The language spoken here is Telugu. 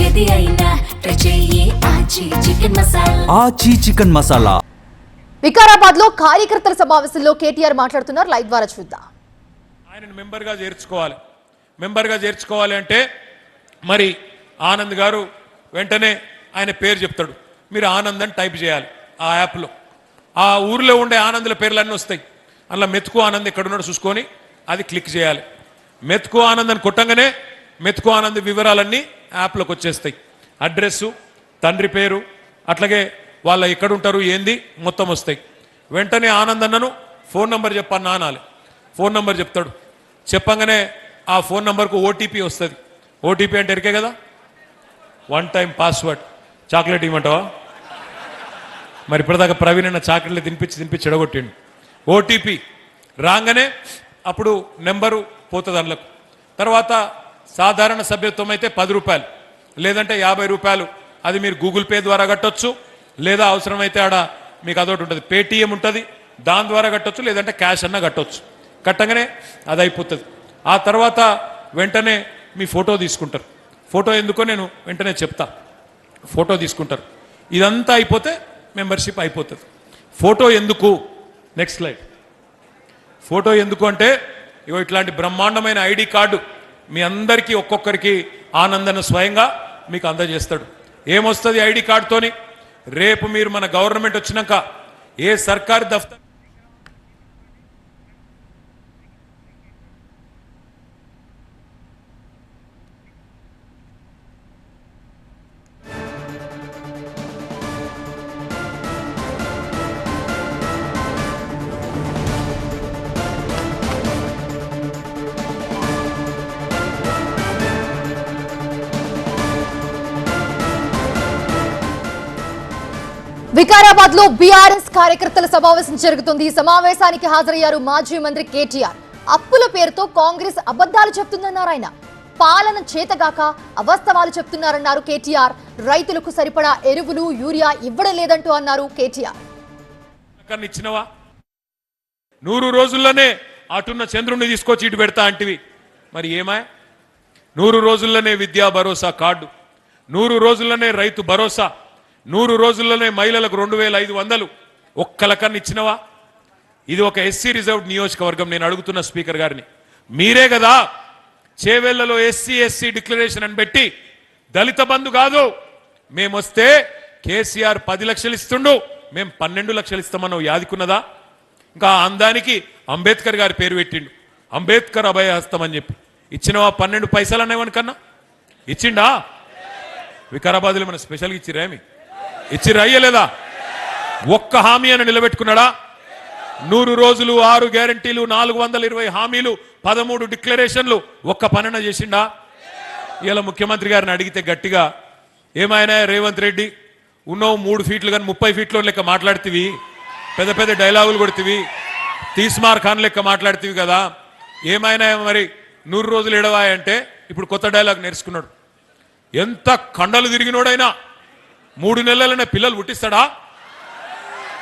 ఏది అయినా చెయ్యి ఆచి చికెన్ మసాలా. ఆచి చికెన్ మసాలా. వికారాబాద్ లో కార్యకర్తల సమావేశంలో కేటీఆర్ మాట్లాడుతున్నారు. లైవ్ ద్వారా చూద్దాం. ఆయన మెంబర్గా చేర్చుకోవాలి అంటే మరి ఆనంద్ గారు వెంటనే ఆయన పేరు చెప్తాడు. మీరు ఆనంద్ అని టైప్ చేయాలి ఆ యాప్లో. ఆ ఊర్లో ఉండే ఆనందుల పేర్లన్నీ వస్తాయి. అందులో మెతుకు ఆనంద్ ఎక్కడున్నాడు చూసుకొని అది క్లిక్ చేయాలి. మెతుకు ఆనంద్ అని కొట్టంగానే మెతుకు ఆనంద్ వివరాలన్నీ యాప్లోకి వచ్చేస్తాయి. అడ్రస్సు, తండ్రి పేరు, అట్లాగే వాళ్ళ ఎక్కడుంటారు ఏంది మొత్తం వస్తాయి. వెంటనే ఆనంద్ అన్నను ఫోన్ నంబర్ చెప్పన్నా అనాలి. ఫోన్ నంబర్ చెప్తాడు. చెప్పంగానే ఆ ఫోన్ నంబర్కు ఓటీపీ వస్తుంది. ఓటీపీ అంటే ఎరికే కదా, 1 టైం పాస్వర్డ్. చాక్లెట్ ఇవ్వమంటావా? మరి ఇప్పటిదాకా ప్రవీణ్ అన్న చాక్లెట్లు తినిపించి చెడగొట్టిండు. ఓటీపీ రాగానే అప్పుడు నెంబరు పోతుంది అందులోకి. తర్వాత సాధారణ సభ్యత్వం అయితే 10 రూపాయలు, లేదంటే 50 రూపాయలు. అది మీరు గూగుల్ పే ద్వారా కట్టొచ్చు, లేదా అవసరమైతే ఆడ మీకు అదొకటి ఉంటుంది, పేటీఎం ఉంటుంది, దాని ద్వారా కట్టొచ్చు, లేదంటే క్యాష్ అన్న కట్టొచ్చు. కట్టగానే అది అయిపోతుంది. ఆ తర్వాత వెంటనే మీ ఫోటో తీసుకుంటారు. ఫోటో ఎందుకో నేను వెంటనే చెప్తా. ఫోటో తీసుకుంటారు. ఇదంతా అయిపోతే మెంబర్షిప్ అయిపోతుంది. ఫోటో ఎందుకు? Next slide. ఫోటో ఎందుకు అంటే ఇగో ఇట్లాంటి బ్రహ్మాండమైన ఐడి కార్డు మీ అందరికీ ఒక్కొక్కరికి ఆనందన స్వయంగా మీకు అందజేస్తాడు. ఏమొస్తుంది ఐడి కార్డుతోని? రేపు మీరు మన గవర్నమెంట్ వచ్చినాక ఏ సర్కారు దఫ్తర్ వికారాబాద్ లో బీఆర్ఎస్ కార్యకర్తల సమావేశం జరుగుతుంది. ఈ సమావేశానికి హాజరయ్యారు మాజీ మంత్రి కేటీఆర్. అప్పుల పేరుతో కాంగ్రెస్ అబద్ధాలు చెప్తుందన్నారు ఆయన. పాలన చేతగాక అవాస్తవాలు చెప్తున్నారన్నారు కేటీఆర్. రైతులకు సరిపడా ఎరువులు, యూరియా ఇవ్వడం లేదంటూ అన్నారు కేటీఆర్. 100 రోజుల్లోనే అటున్న చంద్రుణ్ణి తీసుకొచ్చి ఇటు పెడతా అంటివి. మరి ఏమాయ? 100 రోజుల్లోనే విద్యా భరోసా కార్డు, 100 రోజుల్లోనే రైతు భరోసా, 100 రోజుల్లోనే మహిళలకు 2500 ఒక్కలకన్నా ఇచ్చినవా? ఇది ఒక ఎస్సీ రిజర్వ్డ్ నియోజకవర్గం. నేను అడుగుతున్న స్పీకర్ గారిని, మీరే కదా చేవెళ్లలో ఎస్సీ డిక్లరేషన్ అని పెట్టి దళిత బంధు కాదు మేమొస్తే కేసీఆర్ 10 లక్షలు ఇస్తుండు, మేము 12 లక్షలు ఇస్తామన్నావు. యాదికున్నదా? ఇంకా అందానికి అంబేద్కర్ గారి పేరు పెట్టిండు, అంబేద్కర్ అభయహస్తం అని చెప్పి. ఇచ్చినవా 12 పైసలు అనేవనికన్నా? ఇచ్చిండా? వికారాబాద్లో మన స్పెషల్గా ఇచ్చిరేమి? ఇచ్చిరా? అయ్యలేదా? ఒక్క హామీ అని నిలబెట్టుకున్నాడా? 100 రోజులు, 6 గ్యారంటీలు, 420 హామీలు, 13 డిక్లరేషన్లు, ఒక్క పనన చేసిండా? ఇలా ముఖ్యమంత్రి గారిని అడిగితే గట్టిగా, ఏమైనా రేవంత్ రెడ్డి ఉన్నావు 3 ఫీట్లు కానీ 30 ఫీట్లో లెక్క మాట్లాడుతీవి, పెద్ద పెద్ద డైలాగులు కొడుతీవి, తీస్మార్ ఖాన్ లెక్క మాట్లాడుతీవి కదా, ఏమైనా మరి 100 రోజులు ఎడవాయంటే ఇప్పుడు కొత్త డైలాగ్ నేర్చుకున్నాడు. ఎంత కండలు తిరిగినోడైనా 3 నెలలనే పిల్లలు పుట్టిస్తాడా?